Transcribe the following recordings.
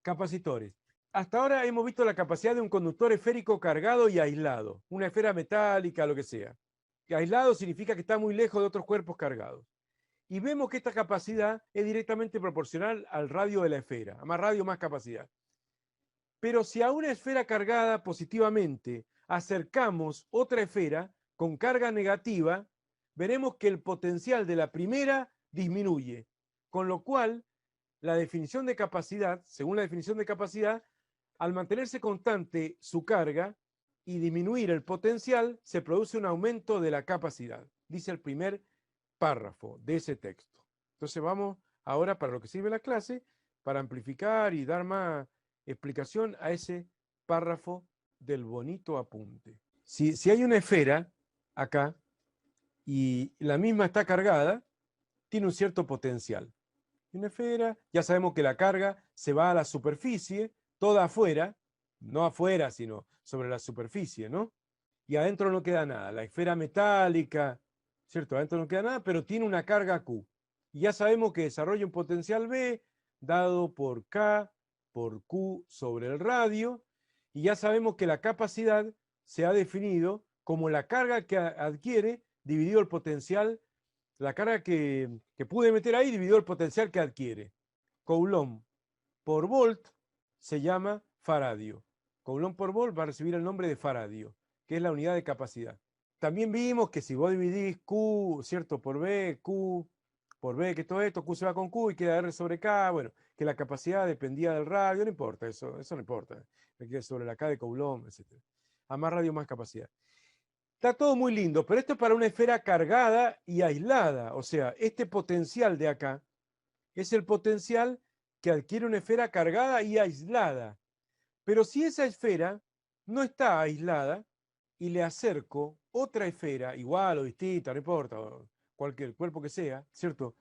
Capacitores. Hasta ahora hemos visto la capacidad de un conductor esférico cargado y aislado, una esfera metálica, lo que sea. Que aislado significa que está muy lejos de otros cuerpos cargados. Y vemos que esta capacidad es directamente proporcional al radio de la esfera. A más radio, más capacidad. Pero si a una esfera cargada positivamente acercamos otra esfera con carga negativa, veremos que el potencial de la primera disminuye. Con lo cual, la definición de capacidad, según la definición de capacidad, al mantenerse constante su carga y disminuir el potencial, se produce un aumento de la capacidad, dice el primer párrafo de ese texto. Entonces vamos ahora para lo que sirve la clase, para amplificar y dar más explicación a ese párrafo del bonito apunte. Si hay una esfera acá y la misma está cargada, tiene un cierto potencial. Una esfera, ya sabemos que la carga se va a la superficie, toda afuera, no afuera, sino sobre la superficie, ¿no? Y adentro no queda nada. La esfera metálica, ¿cierto? Adentro no queda nada, pero tiene una carga Q. Y ya sabemos que desarrolla un potencial B dado por K por Q sobre el radio. Y ya sabemos que la capacidad se ha definido como la carga que adquiere dividido el potencial, la carga que pude meter ahí dividido el potencial que adquiere. Coulomb por volt se llama faradio. Coulomb por volt va a recibir el nombre de faradio, que es la unidad de capacidad. También vimos que si vos dividís Q, ¿cierto? Por B, Q por B, que todo esto, Q se va con Q y queda R sobre K, bueno, que la capacidad dependía del radio, no importa, eso no importa. Sobre la K de Coulomb, etc. A más radio, más capacidad. Está todo muy lindo, pero esto es para una esfera cargada y aislada. O sea, este potencial de acá es el potencial que adquiere una esfera cargada y aislada. Pero si esa esfera no está aislada y le acerco otra esfera, igual o distinta, no importa, cualquier cuerpo que sea, ¿cierto?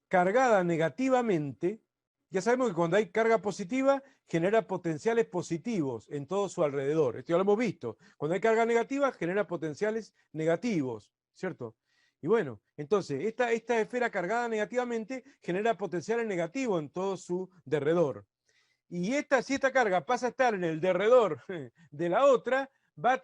Cargada negativamente, ya sabemos que cuando hay carga positiva genera potenciales positivos en todo su alrededor. Esto ya lo hemos visto. Cuando hay carga negativa genera potenciales negativos, ¿cierto? Y bueno, entonces esta esfera cargada negativamente genera potenciales negativos en todo su derredor. Y si esta carga pasa a estar en el derredor de la otra, va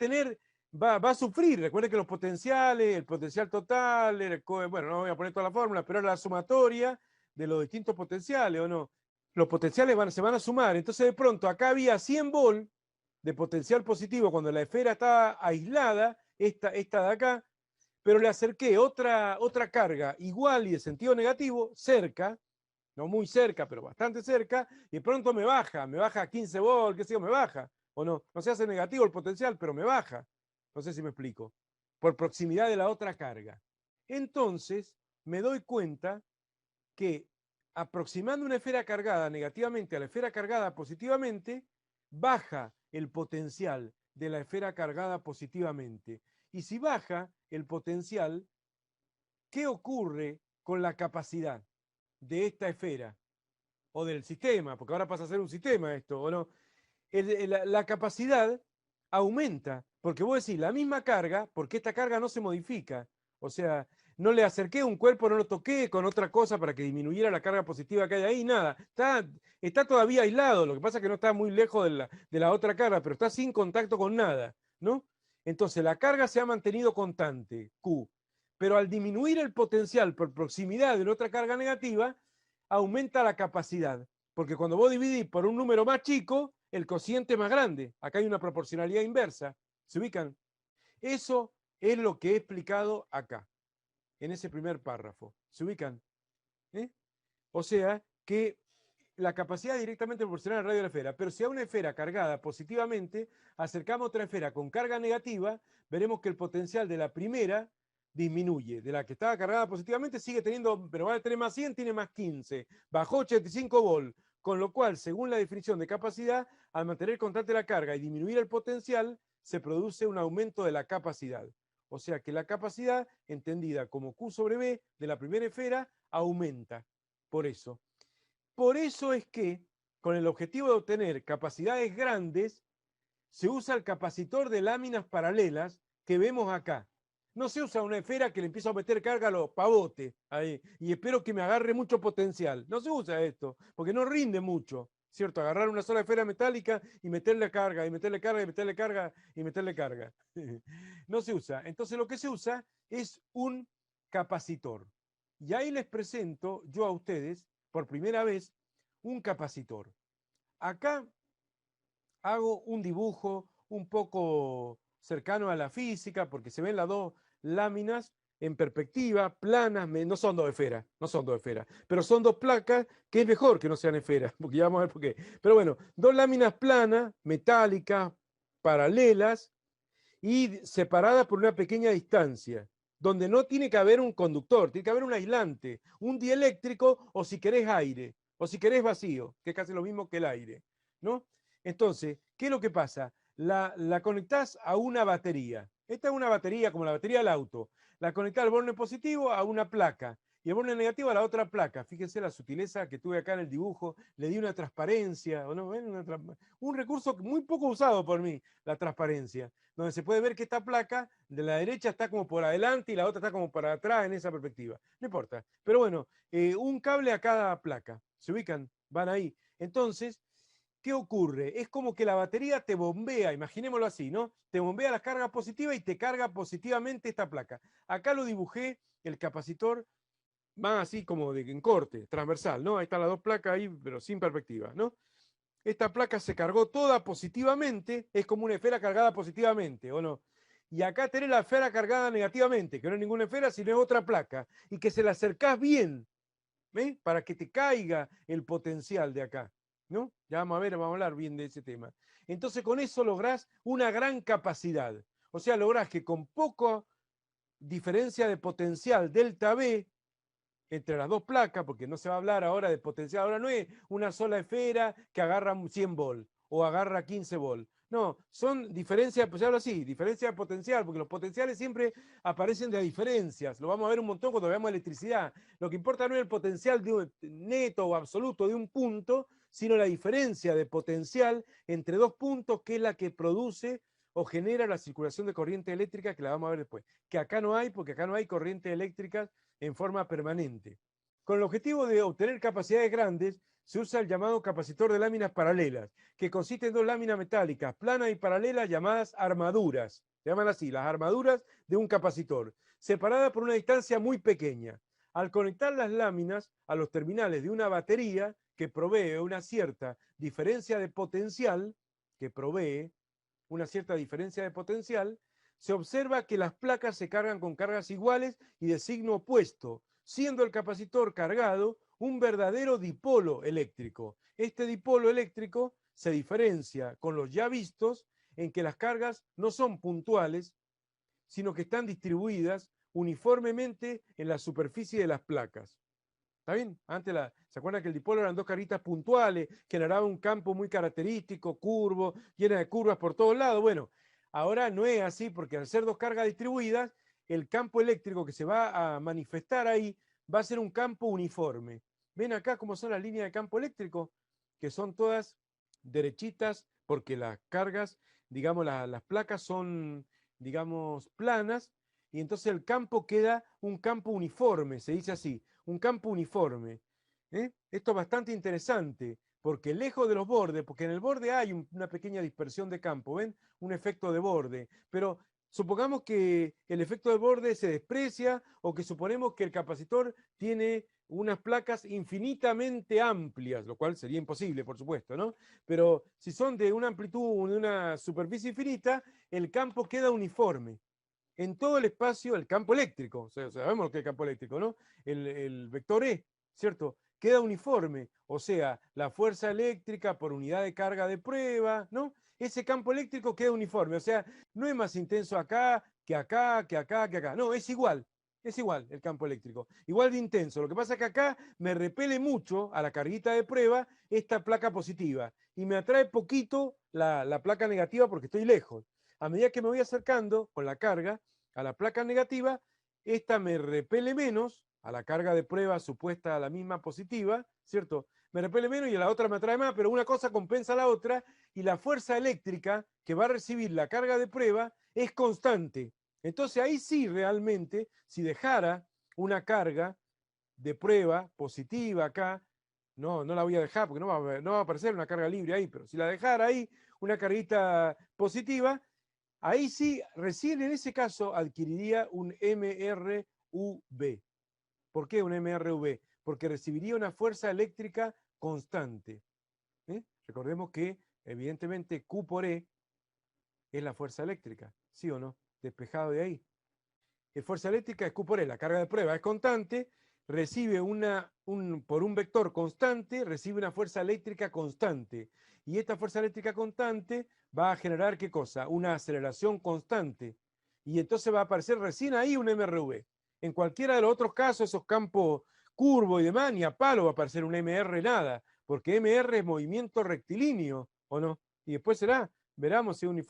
a sufrir. Recuerden que los potenciales, el potencial total, bueno, no voy a poner toda la fórmula, pero es la sumatoria de los distintos potenciales, ¿o no? Los potenciales se van a sumar. Entonces, de pronto, acá había 100 volt de potencial positivo cuando la esfera estaba aislada, esta de acá, pero le acerqué otra carga igual y de sentido negativo cerca, no muy cerca, pero bastante cerca, y de pronto me baja a 15 volts, qué sé yo, me baja, o no se hace negativo el potencial, pero me baja. No sé si me explico. Por proximidad de la otra carga. Entonces, me doy cuenta que aproximando una esfera cargada negativamente a la esfera cargada positivamente, baja el potencial de la esfera cargada positivamente. Y si baja el potencial, ¿qué ocurre con la capacidad de esta esfera? O del sistema, porque ahora pasa a ser un sistema esto, ¿o no? La capacidad aumenta, porque vos decís la misma carga, porque esta carga no se modifica. O sea, no le acerqué un cuerpo, no lo toqué con otra cosa para que disminuyera la carga positiva que hay ahí, nada. Está todavía aislado, lo que pasa es que no está muy lejos de la otra carga, pero está sin contacto con nada, ¿no? Entonces la carga se ha mantenido constante, Q, pero al disminuir el potencial por proximidad de la otra carga negativa, aumenta la capacidad, porque cuando vos dividís por un número más chico, el cociente es más grande. Acá hay una proporcionalidad inversa. ¿Se ubican? Eso es lo que he explicado acá, en ese primer párrafo. ¿Se ubican? ¿Eh? O sea que la capacidad es directamente proporcional al radio de la esfera, pero si a una esfera cargada positivamente acercamos otra esfera con carga negativa, veremos que el potencial de la primera disminuye. De la que estaba cargada positivamente sigue teniendo, pero va a tener más 100, tiene más 15. Bajó 85 volt, con lo cual, según la definición de capacidad, al mantener constante la carga y disminuir el potencial, se produce un aumento de la capacidad. O sea que la capacidad, entendida como Q sobre B de la primera esfera, aumenta. Por eso. Por eso es que, con el objetivo de obtener capacidades grandes, se usa el capacitor de láminas paralelas que vemos acá. No se usa una esfera que le empiezo a meter carga a los pavotes ahí y espero que me agarre mucho potencial. No se usa esto, porque no rinde mucho. ¿cierto? Agarrar una sola esfera metálica y meterle carga, y meterle carga, y meterle carga, y meterle carga. No se usa. Entonces lo que se usa es un capacitor. Y ahí les presento yo a ustedes, por primera vez, un capacitor. Acá hago un dibujo un poco cercano a la física, porque se ven las dos láminas en perspectiva, planas, no son dos esferas, no son dos esferas, pero son dos placas, que es mejor que no sean esferas, porque ya vamos a ver por qué. Pero bueno, dos láminas planas, metálicas, paralelas y separadas por una pequeña distancia, donde no tiene que haber un conductor, tiene que haber un aislante, un dieléctrico, o si querés aire, o si querés vacío, que es casi lo mismo que el aire, ¿no? Entonces, ¿qué es lo que pasa? La conectás a una batería. Esta es una batería como la batería del auto. La conectás al borne positivo a una placa y el borne negativo a la otra placa. Fíjense la sutileza que tuve acá en el dibujo. Le di una transparencia, ¿o no? Un recurso muy poco usado por mí, la transparencia, donde se puede ver que esta placa de la derecha está como por adelante y la otra está como para atrás en esa perspectiva. No importa. Pero bueno, un cable a cada placa. ¿Se ubican? Van ahí. Entonces, ¿qué ocurre? Es como que la batería te bombea, imaginémoslo así, ¿no? Te bombea la carga positiva y te carga positivamente esta placa. Acá lo dibujé, el capacitor, más así como en corte, transversal, ¿no? Ahí están las dos placas ahí, pero sin perspectiva, ¿no? Esta placa se cargó toda positivamente, es como una esfera cargada positivamente, ¿o no? Y acá tenés la esfera cargada negativamente, que no es ninguna esfera, sino es otra placa, y que se la acercás bien, ¿ves? Para que te caiga el potencial de acá, ¿no? Ya vamos a ver, vamos a hablar bien de ese tema. Entonces con eso lográs una gran capacidad. O sea, lográs que con poca diferencia de potencial delta B entre las dos placas, porque no se va a hablar ahora de potencial, ahora no es una sola esfera que agarra 100 volt o agarra 15 volt. No, son diferencias, pues hablo así, diferencia de potencial, porque los potenciales siempre aparecen de diferencias. Lo vamos a ver un montón cuando veamos electricidad. Lo que importa no es el potencial de neto o absoluto de un punto, sino la diferencia de potencial entre dos puntos, que es la que produce o genera la circulación de corriente eléctrica, que la vamos a ver después. Que acá no hay, porque acá no hay corriente eléctrica en forma permanente. Con el objetivo de obtener capacidades grandes, se usa el llamado capacitor de láminas paralelas, que consiste en dos láminas metálicas planas y paralelas llamadas armaduras. Se llaman así, las armaduras de un capacitor, separadas por una distancia muy pequeña. Al conectar las láminas a los terminales de una batería que provee una cierta diferencia de potencial, se observa que las placas se cargan con cargas iguales y de signo opuesto, siendo el capacitor cargado un verdadero dipolo eléctrico. Este dipolo eléctrico se diferencia con los ya vistos en que las cargas no son puntuales, sino que están distribuidas uniformemente en la superficie de las placas. ¿Está bien? ¿Se acuerdan que el dipolo eran dos caritas puntuales, generaba un campo muy característico, curvo, llena de curvas por todos lados? Bueno, ahora no es así, porque al ser dos cargas distribuidas, el campo eléctrico que se va a manifestar ahí va a ser un campo uniforme. ¿Ven acá cómo son las líneas de campo eléctrico? Que son todas derechitas, porque las cargas, digamos, las placas son, digamos, planas, y entonces el campo queda un campo uniforme, se dice así, un campo uniforme. Esto es bastante interesante, porque lejos de los bordes, porque en el borde hay una pequeña dispersión de campo, ¿ven? Un efecto de borde, pero supongamos que el efecto de borde se desprecia, o que suponemos que el capacitor tiene unas placas infinitamente amplias, lo cual sería imposible, por supuesto, ¿no? Pero si son de una amplitud, de una superficie infinita, el campo queda uniforme en todo el espacio, el campo eléctrico, o sea, sabemos lo que es el campo eléctrico, ¿no? El vector E, ¿cierto? Queda uniforme, o sea, la fuerza eléctrica por unidad de carga de prueba, ¿no? Ese campo eléctrico queda uniforme, o sea, no es más intenso acá, que acá, que acá, que acá, no, es igual el campo eléctrico, igual de intenso. Lo que pasa es que acá me repele mucho a la carguita de prueba esta placa positiva y me atrae poquito la placa negativa porque estoy lejos. A medida que me voy acercando con la carga a la placa negativa, esta me repele menos a la carga de prueba supuesta a la misma positiva, ¿cierto? Me repele menos y a la otra me atrae más, pero una cosa compensa a la otra y la fuerza eléctrica que va a recibir la carga de prueba es constante. Entonces ahí sí realmente, si dejara una carga de prueba positiva acá, No, no la voy a dejar porque no va a aparecer una carga libre ahí, pero si la dejara ahí, una carguita positiva, ahí sí, recién en ese caso adquiriría un MRV. ¿Por qué un MRV? Porque recibiría una fuerza eléctrica constante. Recordemos que, evidentemente, Q por E es la fuerza eléctrica, ¿sí o no? Despejado de ahí. Fuerza eléctrica es Q por E, la carga de prueba es constante, recibe por un vector constante, recibe una fuerza eléctrica constante. Y esta fuerza eléctrica constante va a generar, ¿qué cosa? Una aceleración constante. Y entonces va a aparecer recién ahí un MRV. En cualquiera de los otros casos, esos campos curvos y demás, ni a palo va a aparecer un MR nada, porque MR es movimiento rectilíneo, ¿o no? Y después veremos si es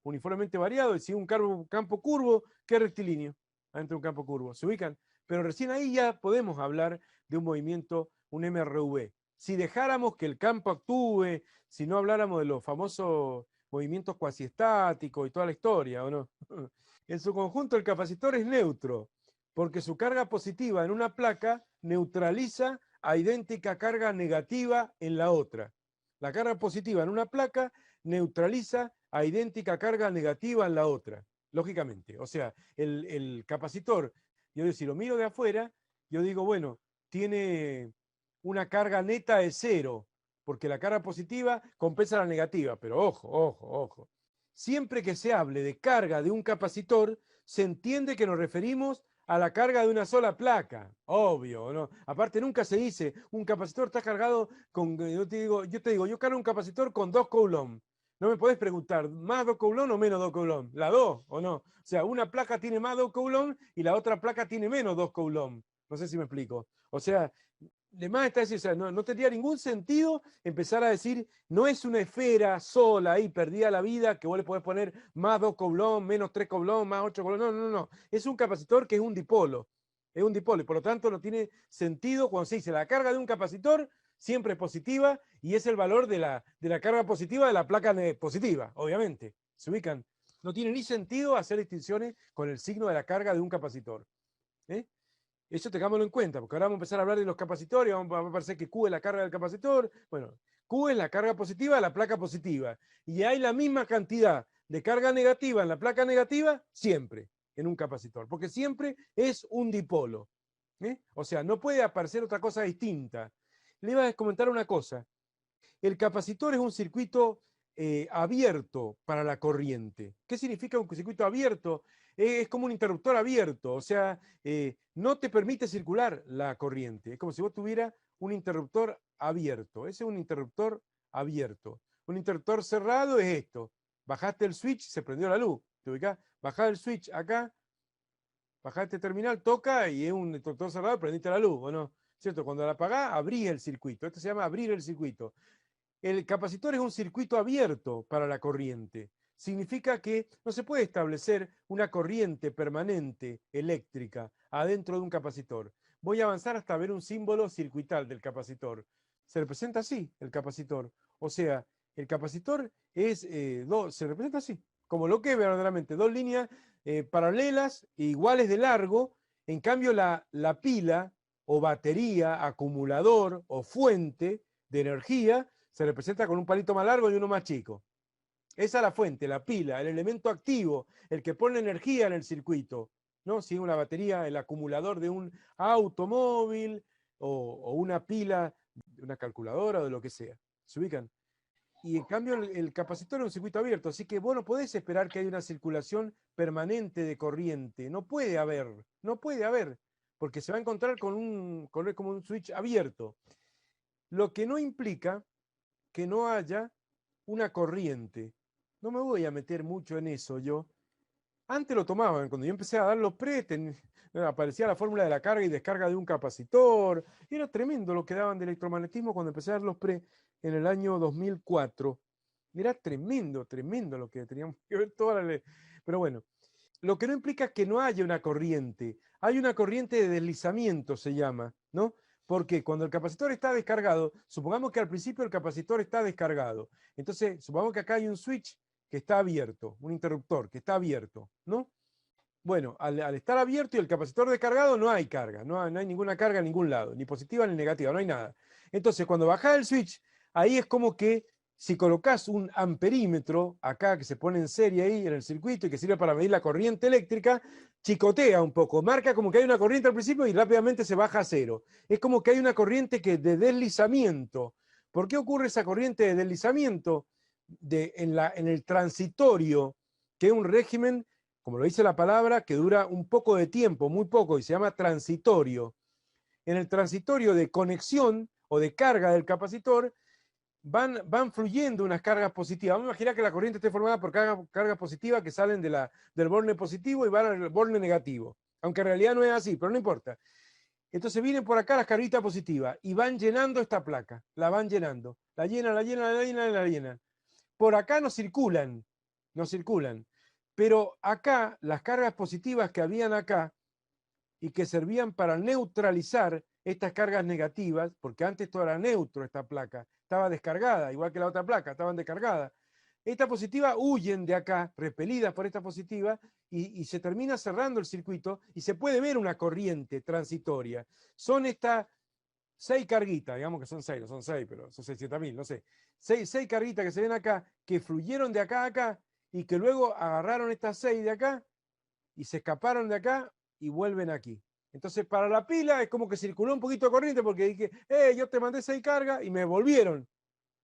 uniformemente variado, y si es un campo curvo, que es rectilíneo, adentro de un campo curvo. ¿Se ubican? Pero recién ahí ya podemos hablar de un movimiento, un MRV. Si dejáramos que el campo actúe, si no habláramos de los famosos movimientos cuasiestáticos y toda la historia, ¿o no? En su conjunto, el capacitor es neutro, porque su carga positiva en una placa neutraliza a idéntica carga negativa en la otra. La carga positiva en una placa neutraliza a idéntica carga negativa en la otra, lógicamente. O sea, el capacitor, si lo miro de afuera, yo digo, bueno, tiene una carga neta de 0, porque la carga positiva compensa la negativa. Pero ojo, ojo, ojo. Siempre que se hable de carga de un capacitor, se entiende que nos referimos a la carga de una sola placa, obvio, ¿no? Aparte, nunca se dice un capacitor está cargado con, yo cargo un capacitor con 2 coulombs. No me podés preguntar, ¿más 2 coulombs o menos 2 coulombs? La 2 o no. O sea, una placa tiene más 2 coulombs y la otra placa tiene menos 2 coulombs. No sé si me explico. O sea, de más está decir, o sea, no tendría ningún sentido empezar a decir, no es una esfera sola ahí, perdida la vida, que vos le podés poner más 2 coulombs, menos 3 coulombs, más 8 coulombs. No, no, no. Es un capacitor que es un dipolo. Es un dipolo y por lo tanto no tiene sentido cuando se dice la carga de un capacitor siempre es positiva y es el valor de la carga positiva de la placa positiva, obviamente. ¿Se ubican? No tiene ni sentido hacer distinciones con el signo de la carga de un capacitor. ¿Eh? Eso tengámoslo en cuenta, porque ahora vamos a empezar a hablar de los capacitores, va a parecer que Q es la carga del capacitor. Bueno, Q es la carga positiva de la placa positiva. Y hay la misma cantidad de carga negativa en la placa negativa siempre en un capacitor, porque siempre es un dipolo. O sea, no puede aparecer otra cosa distinta. Le iba a comentar una cosa. El capacitor es un circuito abierto para la corriente. ¿Qué significa un circuito abierto? Es como un interruptor abierto, o sea, no te permite circular la corriente. Es como si vos tuvieras un interruptor abierto. Ese es un interruptor abierto. Un interruptor cerrado es esto. Bajaste el switch, se prendió la luz. ¿Te ubicás? Bajás el switch acá, bajaste el terminal, toca y es un interruptor cerrado, prendiste la luz, ¿o no? ¿Cierto? Cuando la apagás, abrís el circuito. Esto se llama abrir el circuito. El capacitor es un circuito abierto para la corriente. Significa que no se puede establecer una corriente permanente eléctrica adentro de un capacitor. Voy a avanzar hasta ver un símbolo circuital del capacitor. Se representa así el capacitor. O sea, el capacitor se representa así, como lo que es verdaderamente, dos líneas paralelas e iguales de largo. En cambio, la pila o batería, acumulador o fuente de energía se representa con un palito más largo y uno más chico. Esa es la fuente, la pila, el elemento activo, el que pone energía en el circuito, ¿no? Si una batería, el acumulador de un automóvil o una pila de una calculadora o de lo que sea. ¿Se ubican? Y en cambio el capacitor es un circuito abierto, así que vos no podés esperar que haya una circulación permanente de corriente. No puede haber, no puede haber, porque se va a encontrar como un switch abierto. Lo que no implica que no haya una corriente. No me voy a meter mucho en eso yo. Antes lo tomaban, cuando yo empecé a dar los pre, aparecía la fórmula de la carga y descarga de un capacitor. Era tremendo lo que daban de electromagnetismo cuando empecé a dar los pre en el año 2004. Era tremendo, tremendo lo que teníamos que ver Pero bueno, lo que no implica que no haya una corriente. Hay una corriente de deslizamiento, se llama, ¿no? Porque cuando el capacitor está descargado, supongamos que al principio el capacitor está descargado. Entonces, supongamos que acá hay un switch que está abierto, un interruptor que está abierto, ¿no? Bueno, al estar abierto y el capacitor descargado no hay carga, no hay ninguna carga en ningún lado, ni positiva ni negativa, no hay nada. Entonces, cuando bajás el switch, ahí es como que si colocas un amperímetro acá que se pone en serie ahí en el circuito y que sirve para medir la corriente eléctrica, chicotea un poco, marca como que hay una corriente al principio y rápidamente se baja a cero. Es como que hay una corriente de deslizamiento. ¿Por qué ocurre esa corriente de deslizamiento? En el transitorio, que es un régimen, como lo dice la palabra, que dura un poco de tiempo, muy poco, y se llama transitorio. En el transitorio de conexión o de carga del capacitor, van fluyendo unas cargas positivas. Vamos a imaginar que la corriente esté formada por cargas positivas que salen del borne positivo y van al borne negativo. Aunque en realidad no es así, pero no importa. Entonces vienen por acá las carguitas positivas y van llenando esta placa. La van llenando. La llenan, la llenan, la llenan, la llenan. Por acá no circulan, no circulan. Pero acá, las cargas positivas que habían acá y que servían para neutralizar estas cargas negativas, porque antes todo era neutro, esta placa, estaba descargada, igual que la otra placa, estaban descargadas. Estas positivas huyen de acá, repelidas por esta positiva, y se termina cerrando el circuito y se puede ver una corriente transitoria. Son estas 6 carguitas, digamos que son 6, no son 6, pero son 600.000, no sé. 6 carguitas que se ven acá, que fluyeron de acá a acá y que luego agarraron estas 6 de acá y se escaparon de acá y vuelven aquí. Entonces, para la pila es como que circuló un poquito de corriente porque dije, yo te mandé 6 cargas y me volvieron.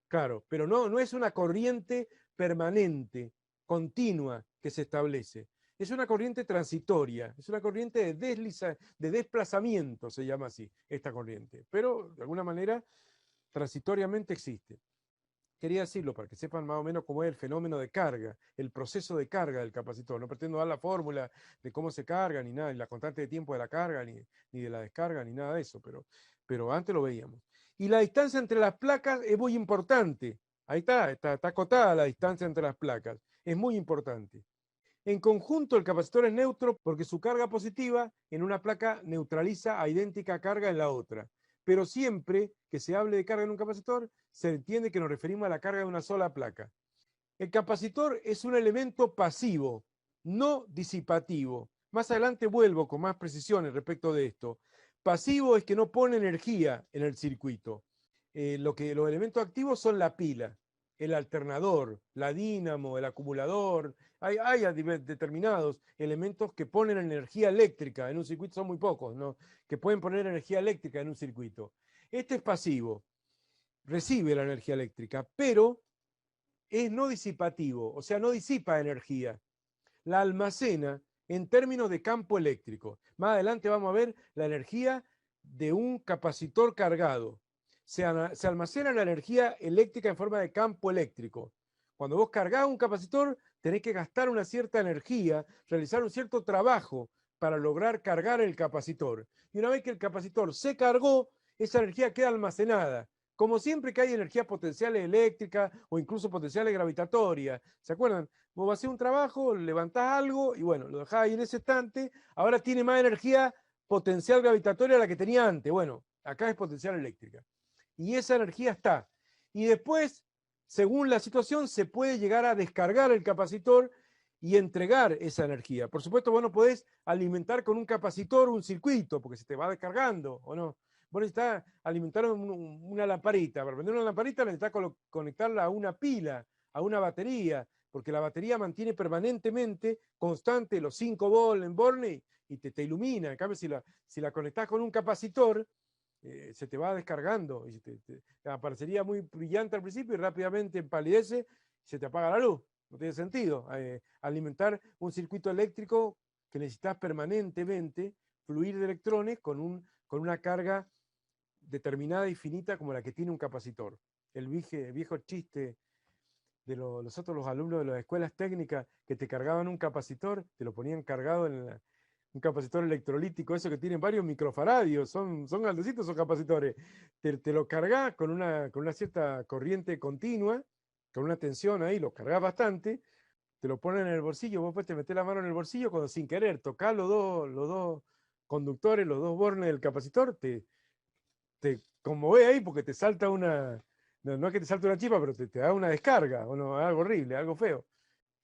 Claro, pero no es una corriente permanente, continua que se establece. Es una corriente transitoria, es una corriente de desplazamiento, se llama así, esta corriente. Pero, de alguna manera, transitoriamente existe. Quería decirlo para que sepan más o menos cómo es el fenómeno de carga, el proceso de carga del capacitor. No pretendo dar la fórmula de cómo se carga, ni nada, ni la constante de tiempo de la carga, ni de la descarga, ni nada de eso, pero antes lo veíamos. Y la distancia entre las placas es muy importante. Ahí está acotada la distancia entre las placas. Es muy importante. En conjunto, el capacitor es neutro porque su carga positiva en una placa neutraliza a idéntica carga en la otra. Pero siempre que se hable de carga en un capacitor, se entiende que nos referimos a la carga de una sola placa. El capacitor es un elemento pasivo, no disipativo. Más adelante vuelvo con más precisiones respecto de esto. Pasivo es que no pone energía en el circuito. Los elementos activos son la pila, el alternador, la dínamo, el acumulador. Hay determinados elementos que ponen energía eléctrica en un circuito, son muy pocos, ¿no? Que pueden poner energía eléctrica en un circuito. Este es pasivo, recibe la energía eléctrica, pero es no disipativo, o sea, no disipa energía, la almacena en términos de campo eléctrico. Más adelante vamos a ver la energía de un capacitor cargado. Se almacena la energía eléctrica en forma de campo eléctrico. Cuando vos cargás un capacitor, tenés que gastar una cierta energía, realizar un cierto trabajo para lograr cargar el capacitor. Y una vez que el capacitor se cargó, esa energía queda almacenada. Como siempre que hay energías potenciales eléctricas o incluso potenciales gravitatorias. ¿Se acuerdan? Vos vas a hacer un trabajo, levantás algo y bueno, lo dejás ahí en ese estante, ahora tiene más energía potencial gravitatoria a la que tenía antes. Bueno, acá es potencial eléctrica. Y esa energía está. Y después, según la situación, se puede llegar a descargar el capacitor y entregar esa energía. Por supuesto, vos no podés alimentar con un capacitor un circuito, porque se te va descargando, ¿o no? Vos necesitas alimentar una lamparita. Para prender una lamparita necesitas conectarla a una pila, a una batería, porque la batería mantiene permanentemente constante los 5 volts en borne y te ilumina. En cambio, si la conectás con un capacitor, se te va descargando y te aparecería muy brillante al principio y rápidamente empalidece y se te apaga la luz. No tiene sentido alimentar un circuito eléctrico que necesitas permanentemente fluir de electrones con una carga determinada y finita como la que tiene un capacitor. El viejo chiste de los alumnos de las escuelas técnicas que te cargaban un capacitor, te lo ponían cargado en un capacitor electrolítico, eso que tienen varios microfaradios, son grandecitos esos capacitores. Te lo cargas con una cierta corriente continua, con una tensión ahí, lo cargas bastante, te lo ponen en el bolsillo, vos pues te metés la mano en el bolsillo cuando sin querer tocás los dos conductores, los dos bornes del capacitor, te conmueve ahí porque te salta no es que te salta una chispa, pero te da una descarga, o no, algo horrible, algo feo.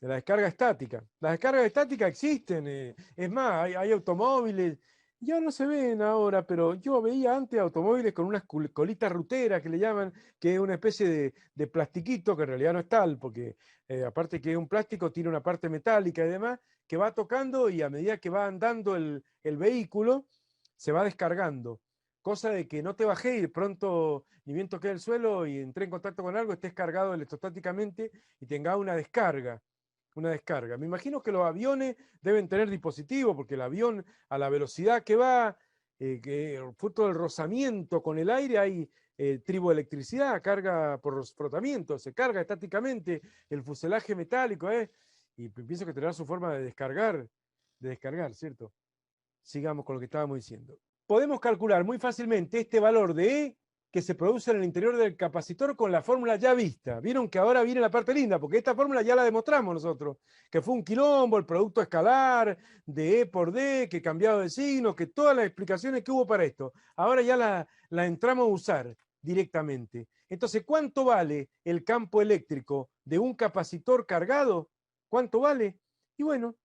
de la descarga estática. Las descargas estáticas existen, es más, hay automóviles, ya no se ven ahora, pero yo veía antes automóviles con unas colitas ruteras que le llaman, que es una especie de plastiquito, que en realidad no es tal, porque aparte que es un plástico, tiene una parte metálica y demás, que va tocando y a medida que va andando el vehículo, se va descargando. Cosa de que no te bajé y de pronto ni bien toqué el suelo y entré en contacto con algo, estés cargado electrostáticamente y tenga una descarga. Una descarga. Me imagino que los aviones deben tener dispositivos, porque el avión a la velocidad que va, que fruto del rozamiento con el aire, hay triboelectricidad, carga por frotamiento, se carga estáticamente el fuselaje metálico, y pienso que tendrá su forma de descargar, ¿cierto? Sigamos con lo que estábamos diciendo. Podemos calcular muy fácilmente este valor de E que se produce en el interior del capacitor con la fórmula ya vista. Vieron que ahora viene la parte linda, porque esta fórmula ya la demostramos nosotros, que fue un quilombo, el producto escalar de E por D, que cambiado de signo, que todas las explicaciones que hubo para esto, ahora ya la entramos a usar directamente. Entonces, ¿cuánto vale el campo eléctrico de un capacitor cargado? ¿Cuánto vale? Y bueno,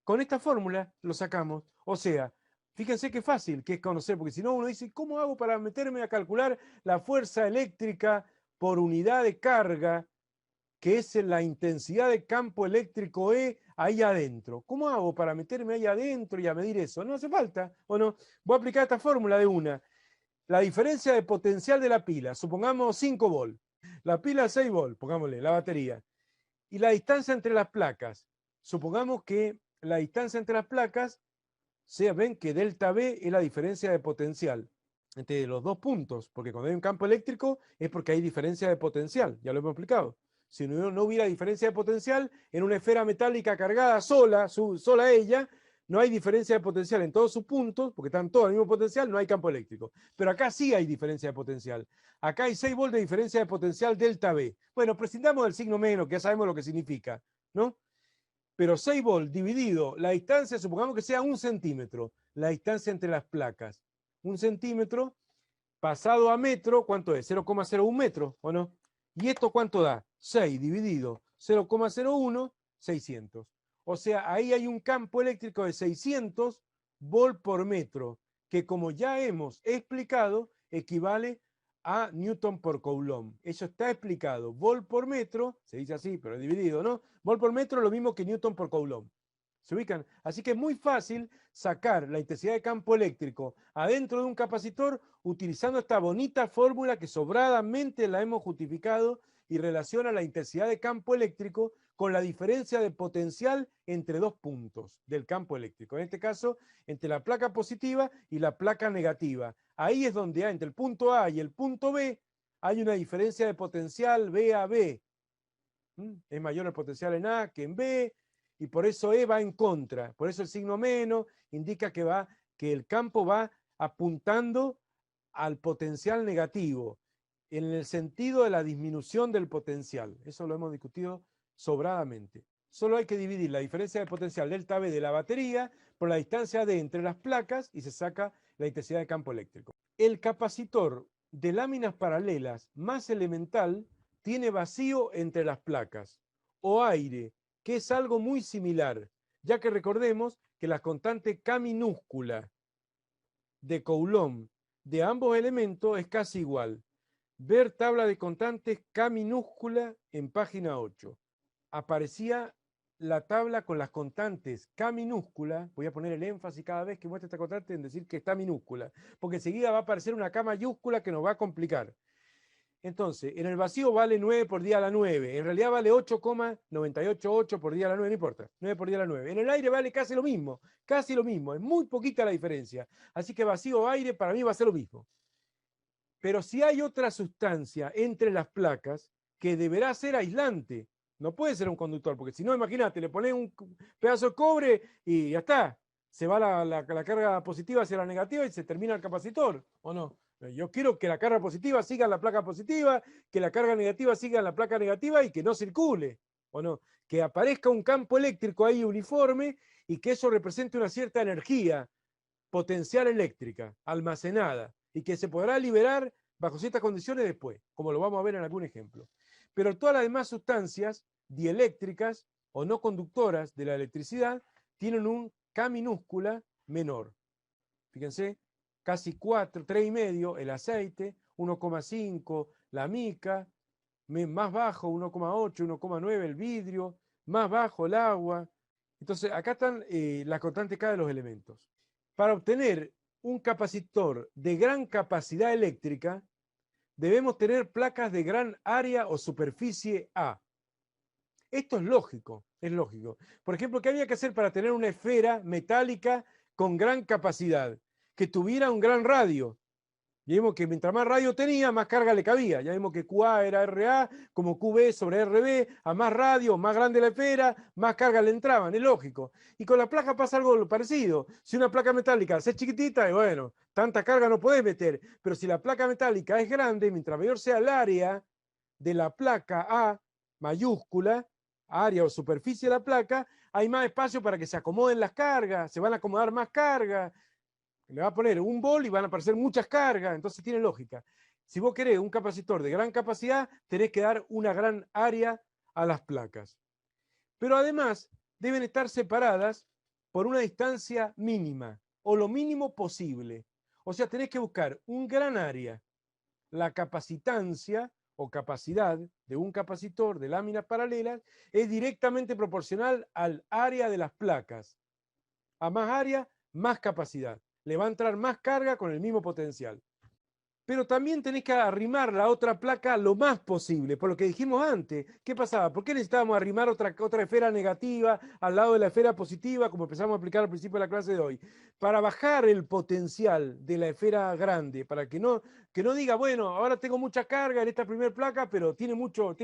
con esta fórmula lo sacamos. O sea, fíjense qué fácil que es conocer, porque si no uno dice, ¿cómo hago para meterme a calcular la fuerza eléctrica por unidad de carga, que es la intensidad de campo eléctrico E ahí adentro? ¿Cómo hago para meterme ahí adentro y a medir eso? No hace falta, ¿o no? Voy a aplicar esta fórmula de una. La diferencia de potencial de la pila, supongamos 5 volt. La pila 6 volt, pongámosle, la batería. Y la distancia entre las placas. Supongamos que la distancia entre las placas ven que delta B es la diferencia de potencial entre los dos puntos, porque cuando hay un campo eléctrico es porque hay diferencia de potencial, ya lo hemos explicado. Si no hubiera diferencia de potencial en una esfera metálica cargada sola, sola ella, no hay diferencia de potencial en todos sus puntos, porque están todos al mismo potencial, no hay campo eléctrico. Pero acá sí hay diferencia de potencial. Acá hay 6 volts de diferencia de potencial delta B. Bueno, prescindamos del signo menos, que ya sabemos lo que significa, ¿no? Pero 6 volts dividido la distancia, supongamos que sea 1 centímetro, la distancia entre las placas. 1 centímetro pasado a metro, ¿cuánto es? 0,01 metro, ¿o no? ¿Y esto cuánto da? 6 dividido 0,01, 600. O sea, ahí hay un campo eléctrico de 600 volt por metro, que como ya hemos explicado, equivale a Newton por Coulomb. Eso está explicado. Volt por metro, se dice así, pero es dividido, ¿no? Volt por metro es lo mismo que Newton por Coulomb. ¿Se ubican? Así que es muy fácil sacar la intensidad de campo eléctrico adentro de un capacitor utilizando esta bonita fórmula que sobradamente la hemos justificado y relaciona la intensidad de campo eléctrico con la diferencia de potencial entre dos puntos del campo eléctrico. En este caso, entre la placa positiva y la placa negativa. Ahí es donde entre el punto A y el punto B hay una diferencia de potencial B a B. Es mayor el potencial en A que en B, y por eso E va en contra. Por eso el signo menos indica que el campo va apuntando al potencial negativo, en el sentido de la disminución del potencial. Eso lo hemos discutido sobradamente. Solo hay que dividir la diferencia de potencial delta B de la batería por la distancia D entre las placas y se saca la intensidad de campo eléctrico. El capacitor de láminas paralelas más elemental tiene vacío entre las placas o aire, que es algo muy similar, ya que recordemos que la constante K minúscula de Coulomb de ambos elementos es casi igual. Ver tabla de constantes K minúscula en página 8. Aparecía la tabla con las constantes K minúscula, voy a poner el énfasis cada vez que muestre esta constante en decir que está minúscula, porque enseguida va a aparecer una K mayúscula que nos va a complicar. Entonces, en el vacío vale 9 por 10 a la 9. En realidad vale 8,988 por 10 a la 9, no importa. 9 por 10 a la 9. En el aire vale casi lo mismo. Casi lo mismo. Es muy poquita la diferencia. Así que vacío o aire para mí va a ser lo mismo. Pero si hay otra sustancia entre las placas que deberá ser aislante, no puede ser un conductor, porque si no, imagínate, le pones un pedazo de cobre y ya está. Se va la carga positiva hacia la negativa y se termina el capacitor, ¿o no? Yo quiero que la carga positiva siga en la placa positiva, que la carga negativa siga en la placa negativa y que no circule, ¿o no? Que aparezca un campo eléctrico ahí uniforme y que eso represente una cierta energía potencial eléctrica almacenada y que se podrá liberar bajo ciertas condiciones después, como lo vamos a ver en algún ejemplo. Pero todas las demás sustancias dieléctricas o no conductoras de la electricidad tienen un K minúscula menor. Fíjense, casi 4, 3,5 el aceite, 1,5 la mica, más bajo 1,8, 1,9 el vidrio, más bajo el agua. Entonces, acá están las constantes K de los elementos. Para obtener un capacitor de gran capacidad eléctrica, debemos tener placas de gran área o superficie A. Esto es lógico, es lógico. Por ejemplo, ¿qué había que hacer para tener una esfera metálica con gran capacidad? Que tuviera un gran radio. Ya vimos que mientras más radio tenía, más carga le cabía. Ya vimos que QA era RA, como QB sobre RB, a más radio, más grande la esfera, más carga le entraban, es lógico. Y con la placa pasa algo parecido. Si una placa metálica es chiquitita, y bueno, tanta carga no podés meter. Pero si la placa metálica es grande, mientras mayor sea el área de la placa A mayúscula, área o superficie de la placa, hay más espacio para que se acomoden las cargas, se van a acomodar más cargas. Le va a poner un volt y van a aparecer muchas cargas, entonces tiene lógica. Si vos querés un capacitor de gran capacidad, tenés que dar una gran área a las placas. Pero además deben estar separadas por una distancia mínima o lo mínimo posible. O sea, tenés que buscar un gran área. La capacitancia o capacidad de un capacitor de láminas paralelas es directamente proporcional al área de las placas. A más área, más capacidad. Le va a entrar más carga con el mismo potencial. Pero también tenés que arrimar la otra placa lo más posible, por lo que dijimos antes. ¿Qué pasaba? ¿Por qué necesitábamos arrimar otra esfera negativa al lado de la esfera positiva, como empezamos a aplicar al principio de la clase de hoy? Para bajar el potencial de la esfera grande, para que no diga, bueno, ahora tengo mucha carga en esta primera placa, pero tiene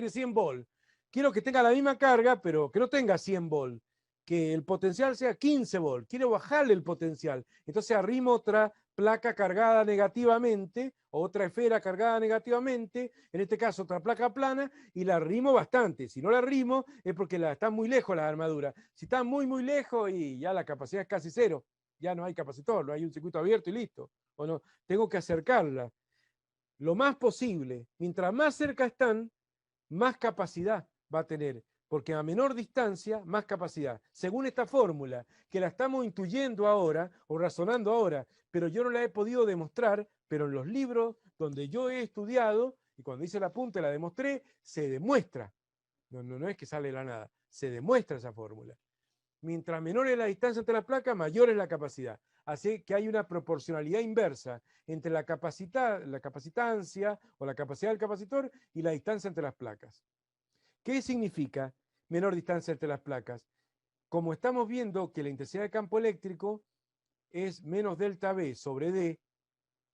100 volts. Quiero que tenga la misma carga, pero que no tenga 100 volts. Que el potencial sea 15 volts. Quiero bajarle el potencial. Entonces arrimo otra placa cargada negativamente, otra esfera cargada negativamente, en este caso otra placa plana, y la arrimo bastante. Si no la arrimo es porque está muy lejos la armadura. Si está muy, muy lejos y ya la capacidad es casi cero, ya no hay capacitor, no hay un circuito abierto y listo. O no, tengo que acercarla lo más posible. Mientras más cerca están, más capacidad va a tener, porque a menor distancia, más capacidad. Según esta fórmula, que la estamos intuyendo ahora o razonando ahora, pero yo no la he podido demostrar, pero en los libros donde yo he estudiado, y cuando hice el apunte la demostré, se demuestra. No es que sale de la nada, se demuestra esa fórmula. Mientras menor es la distancia entre las placas, mayor es la capacidad. Así que hay una proporcionalidad inversa entre la capacitancia o la capacidad del capacitor y la distancia entre las placas. ¿Qué significa menor distancia entre las placas? Como estamos viendo que la intensidad de campo eléctrico es menos delta V sobre D,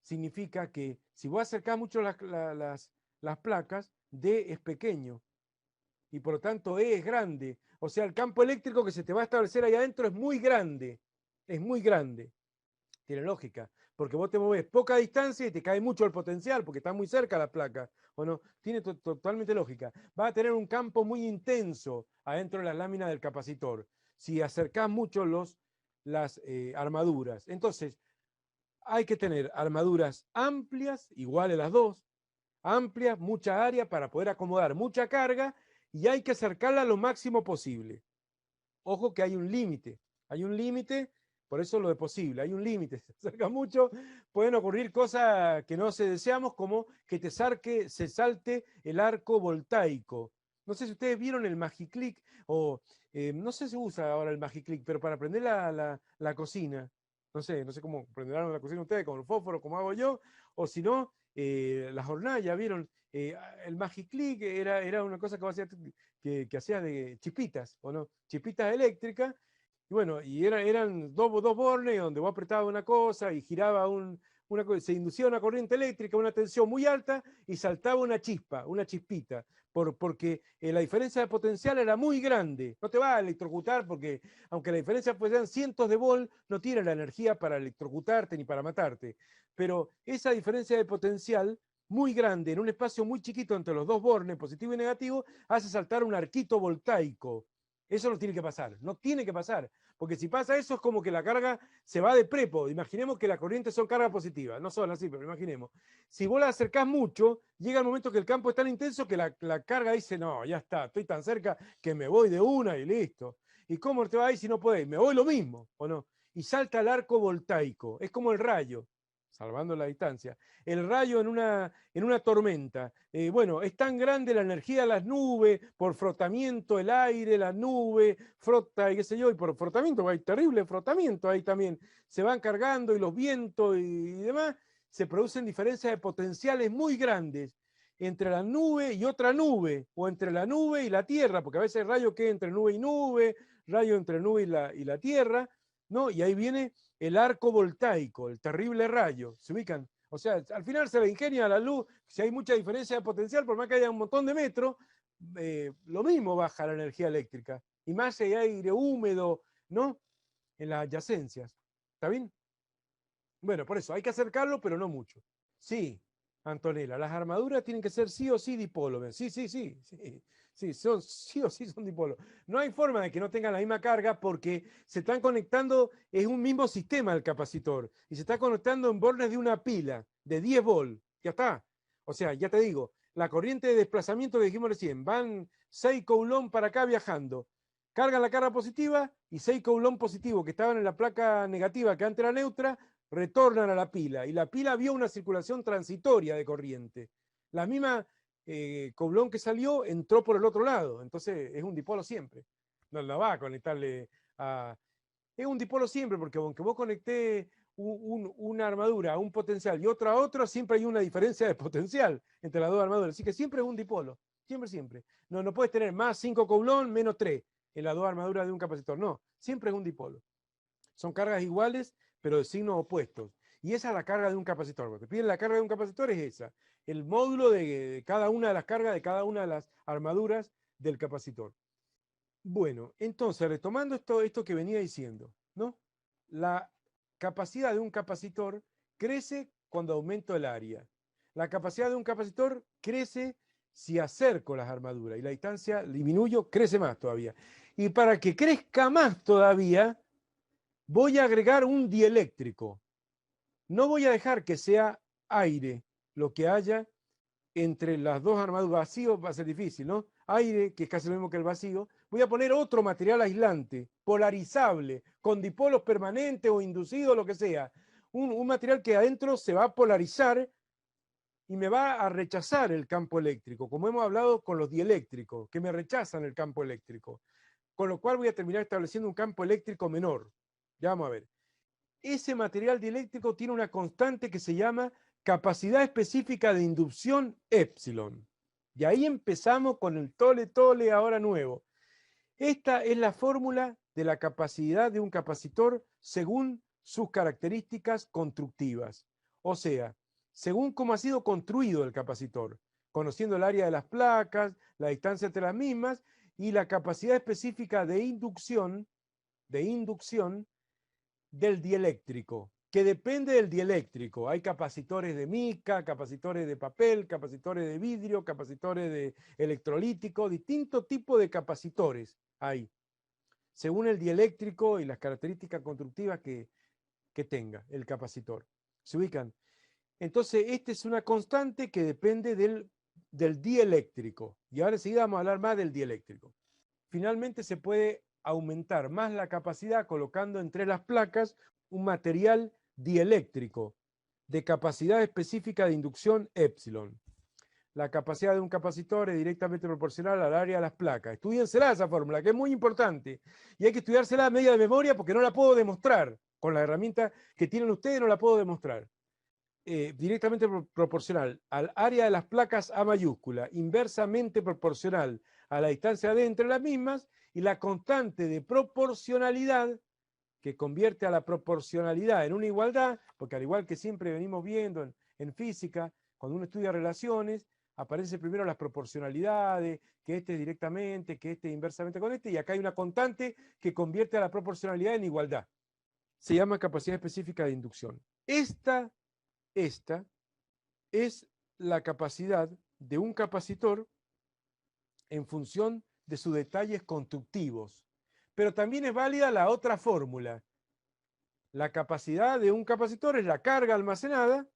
significa que si vos acercás mucho las placas, D es pequeño y por lo tanto E es grande. O sea, el campo eléctrico que se te va a establecer ahí adentro es muy grande. Es muy grande. Tiene lógica. Porque vos te movés poca distancia y te cae mucho el potencial porque está muy cerca la placa. ¿O no? Tiene totalmente lógica. Va a tener un campo muy intenso adentro de las láminas del capacitor. Si acercás mucho las armaduras. Entonces, hay que tener armaduras amplias, iguales las dos. Amplias, mucha área para poder acomodar mucha carga y hay que acercarla lo máximo posible. Ojo que hay un límite, por eso lo de posible, hay un límite, se acerca mucho, pueden ocurrir cosas que no se deseamos, como que se salte el arco voltaico. No sé si ustedes vieron el Magiclick, o no sé si se usa ahora el Magiclick, pero para prender la cocina, no sé cómo prenderán la cocina ustedes, con el fósforo, como hago yo, o si no, las hornallas, ¿vieron? El Magiclick era una cosa que hacía de chispitas, ¿o no? Chispitas eléctricas, y bueno, y eran dos bornes donde vos apretabas una cosa y giraba una cosa, se inducía una corriente eléctrica, una tensión muy alta y saltaba una chispa, una chispita, porque la diferencia de potencial era muy grande. No te va a electrocutar porque, aunque la diferencia fueran cientos de volt, no tiene la energía para electrocutarte ni para matarte. Pero esa diferencia de potencial muy grande en un espacio muy chiquito entre los dos bornes, positivo y negativo, hace saltar un arquito voltaico. Eso no tiene que pasar, no tiene que pasar, porque si pasa eso es como que la carga se va de prepo. Imaginemos que las corrientes son cargas positivas, no son así, pero imaginemos. Si vos la acercás mucho, llega el momento que el campo es tan intenso que la carga dice, no, ya está, estoy tan cerca que me voy de una y listo. ¿Y cómo te va ahí si no podés? Me voy lo mismo, ¿o no? Y salta el arco voltaico, es como el rayo, salvando la distancia. El rayo en una tormenta. Bueno, es tan grande la energía de las nubes, por frotamiento el aire, la nube, frota y qué sé yo, y por frotamiento, hay terrible frotamiento ahí también. Se van cargando y los vientos y demás, se producen diferencias de potenciales muy grandes entre la nube y otra nube, o entre la nube y la tierra, porque a veces el rayo queda entre nube y nube, rayo entre nube y la tierra, ¿no? Y ahí viene el arco voltaico, el terrible rayo, ¿se ubican? O sea, al final se le ingenia la luz, si hay mucha diferencia de potencial, por más que haya un montón de metros, lo mismo baja la energía eléctrica. Y más si hay aire húmedo, ¿no? En las adyacencias. ¿Está bien? Bueno, por eso hay que acercarlo, pero no mucho. Sí, Antonella, las armaduras tienen que ser sí o sí dipolos. Sí, sí, sí, sí, sí, son, sí o sí son dipolos. No hay forma de que no tengan la misma carga porque se están conectando, es un mismo sistema el capacitor, y se está conectando en bornes de una pila de 10 volt. Ya está. O sea, ya te digo, la corriente de desplazamiento que dijimos recién, van 6 coulomb para acá viajando. Cargan la carga positiva y 6 coulomb positivos que estaban en la placa negativa que antes era neutra, retornan a la pila y la pila vio una circulación transitoria de corriente. La misma Coulomb que salió entró por el otro lado, entonces es un dipolo siempre. No la va a conectarle a... Es un dipolo siempre, porque aunque vos conectés una armadura a un potencial y otra a otro, siempre hay una diferencia de potencial entre las dos armaduras. Así que siempre es un dipolo, siempre, siempre. No, no puedes tener más 5 Coulomb menos 3 en las dos armaduras de un capacitor. No, siempre es un dipolo. Son cargas iguales, pero de signos opuestos. Y esa es la carga de un capacitor. Lo que piden la carga de un capacitor es esa, el módulo de cada una de las cargas de cada una de las armaduras del capacitor. Bueno, entonces, retomando esto que venía diciendo, ¿no? La capacidad de un capacitor crece cuando aumento el área. La capacidad de un capacitor crece si acerco las armaduras y la distancia disminuyo, crece más todavía. Y para que crezca más todavía, voy a agregar un dieléctrico. No voy a dejar que sea aire lo que haya entre las dos armaduras. Vacío va a ser difícil, ¿no? Aire, que es casi lo mismo que el vacío. Voy a poner otro material aislante, polarizable, con dipolos permanentes o inducidos, lo que sea. Un material que adentro se va a polarizar y me va a rechazar el campo eléctrico, como hemos hablado con los dieléctricos, que me rechazan el campo eléctrico. Con lo cual voy a terminar estableciendo un campo eléctrico menor. Ya vamos a ver. Ese material dieléctrico tiene una constante que se llama capacidad específica de inducción epsilon. Y ahí empezamos con el tole ahora nuevo. Esta es la fórmula de la capacidad de un capacitor según sus características constructivas. O sea, según cómo ha sido construido el capacitor, conociendo el área de las placas, la distancia entre las mismas y la capacidad específica de inducción del dieléctrico, que depende del dieléctrico. Hay capacitores de mica, capacitores de papel, capacitores de vidrio, capacitores de electrolítico, distintos tipos de capacitores hay, según el dieléctrico y las características constructivas que tenga el capacitor. ¿Se ubican? Entonces, esta es una constante que depende del dieléctrico. Y ahora enseguida vamos a hablar más del dieléctrico. Finalmente se puede aumentar más la capacidad colocando entre las placas un material dieléctrico de capacidad específica de inducción epsilon. La capacidad de un capacitor es directamente proporcional al área de las placas. Estudiensela esa fórmula, que es muy importante. Y hay que estudiársela a media de memoria porque no la puedo demostrar. Con la herramienta que tienen ustedes no la puedo demostrar. Directamente proporcional al área de las placas A mayúscula, inversamente proporcional a la distancia de entre las mismas, y la constante de proporcionalidad que convierte a la proporcionalidad en una igualdad, porque al igual que siempre venimos viendo en física, cuando uno estudia relaciones, aparece primero las proporcionalidades, que este directamente, que este inversamente con este, y acá hay una constante que convierte a la proporcionalidad en igualdad. Se llama capacidad específica de inducción. Esta es la capacidad de un capacitor en función de sus detalles constructivos. pero también es válida la otra fórmula. La capacidad de un capacitor es la carga almacenada,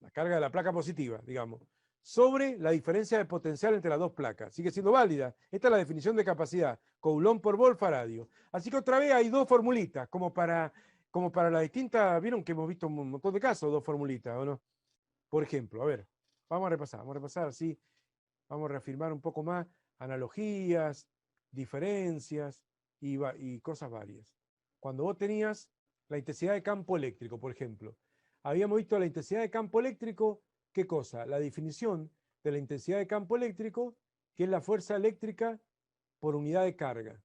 la carga de la placa positiva, digamos, sobre la diferencia de potencial entre las dos placas. Sigue siendo válida. Esta es la definición de capacidad. Coulomb por volt, faradio. Así que otra vez hay dos formulitas, como para las distintas, vieron que hemos visto un montón de casos, dos formulitas, ¿o no? Por ejemplo, a ver, vamos a repasar así, vamos a reafirmar un poco más analogías, diferencias y cosas varias. Cuando vos tenías la intensidad de campo eléctrico, por ejemplo, habíamos visto la intensidad de campo eléctrico, ¿qué cosa? La definición de la intensidad de campo eléctrico, que es la fuerza eléctrica por unidad de carga.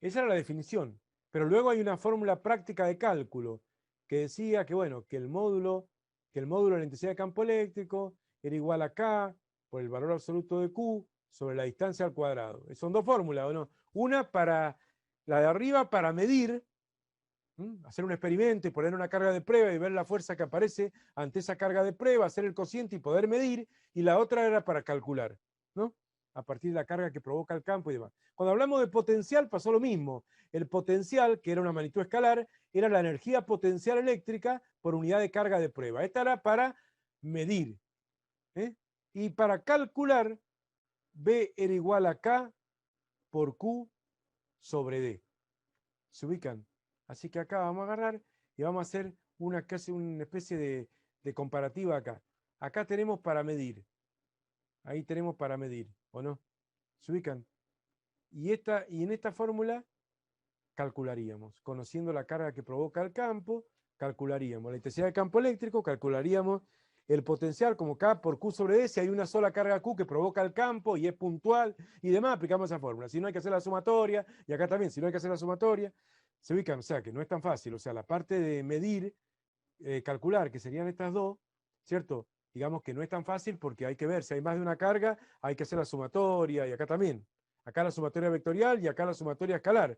Esa era la definición. Pero luego hay una fórmula práctica de cálculo que decía que, bueno, que el módulo de la intensidad de campo eléctrico era igual a K por el valor absoluto de Q sobre la distancia al cuadrado. Son dos fórmulas, ¿o no? Una para la de arriba para medir, hacer un experimento y poner una carga de prueba y ver la fuerza que aparece ante esa carga de prueba, hacer el cociente y poder medir, y la otra era para calcular, ¿no? A partir de la carga que provoca el campo y demás. Cuando hablamos de potencial pasó lo mismo. El potencial, que era una magnitud escalar, era la energía potencial eléctrica por unidad de carga de prueba. Esta era para medir. Y para calcular, B era igual a K por Q sobre D. ¿Se ubican? Así que acá vamos a agarrar y vamos a hacer casi una especie de comparativa acá. Acá tenemos para medir. Ahí tenemos para medir, ¿o no? ¿Se ubican? Y en esta fórmula calcularíamos, conociendo la carga que provoca el campo, calcularíamos la intensidad de campo eléctrico, calcularíamos el potencial como K por Q sobre D, si hay una sola carga Q que provoca el campo y es puntual y demás, aplicamos esa fórmula. Si no hay que hacer la sumatoria, y acá también, si no hay que hacer la sumatoria, se ubican, o sea que no es tan fácil, o sea, la parte de medir, calcular, que serían estas dos, ¿cierto? Digamos que no es tan fácil porque hay que ver, si hay más de una carga, hay que hacer la sumatoria, y acá también. Acá la sumatoria vectorial y acá la sumatoria escalar.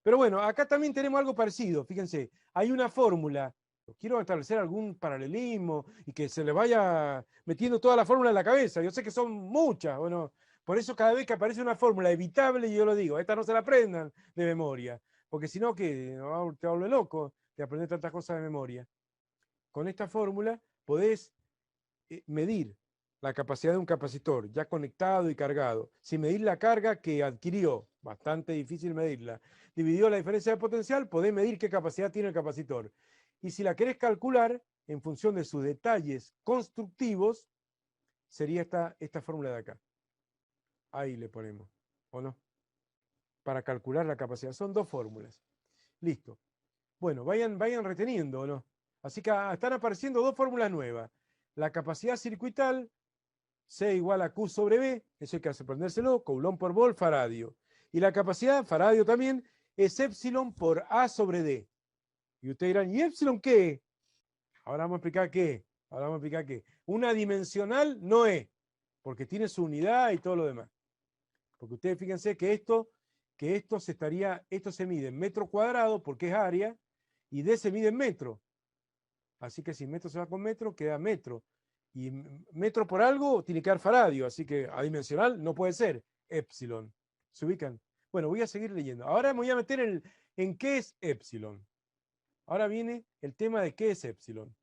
Pero bueno, acá también tenemos algo parecido, fíjense, hay una fórmula. Quiero establecer algún paralelismo y que se le vaya metiendo toda la fórmula en la cabeza. Yo sé que son muchas, bueno, por eso cada vez que aparece una fórmula evitable, yo lo digo, esta no se la aprendan de memoria, porque si no, que te vuelve loco de aprender tantas cosas de memoria. Con esta fórmula podés medir la capacidad de un capacitor ya conectado y cargado, sin medir la carga que adquirió, bastante difícil medirla, dividió la diferencia de potencial, podés medir qué capacidad tiene el capacitor. Y si la querés calcular en función de sus detalles constructivos, sería esta fórmula de acá. Ahí le ponemos, ¿o no? Para calcular la capacidad. Son dos fórmulas. Listo. Bueno, vayan reteniendo, ¿o no? Así que están apareciendo dos fórmulas nuevas. La capacidad circuital, C igual a Q sobre B, eso hay que aprendérselo, Coulomb por volt, faradio. Y la capacidad, faradio también, es epsilon por A sobre D. Y ustedes dirán, ¿y epsilon qué? Ahora vamos a explicar qué. Una dimensional no es, porque tiene su unidad y todo lo demás. Porque ustedes fíjense que esto se mide en metro cuadrado, porque es área, y D se mide en metro. Así que si metro se va con metro, queda metro. Y metro por algo tiene que dar faradio, así que adimensional no puede ser epsilon. ¿Se ubican? Bueno, voy a seguir leyendo. Ahora me voy a meter en qué es epsilon. Ahora viene el tema de qué es epsilon.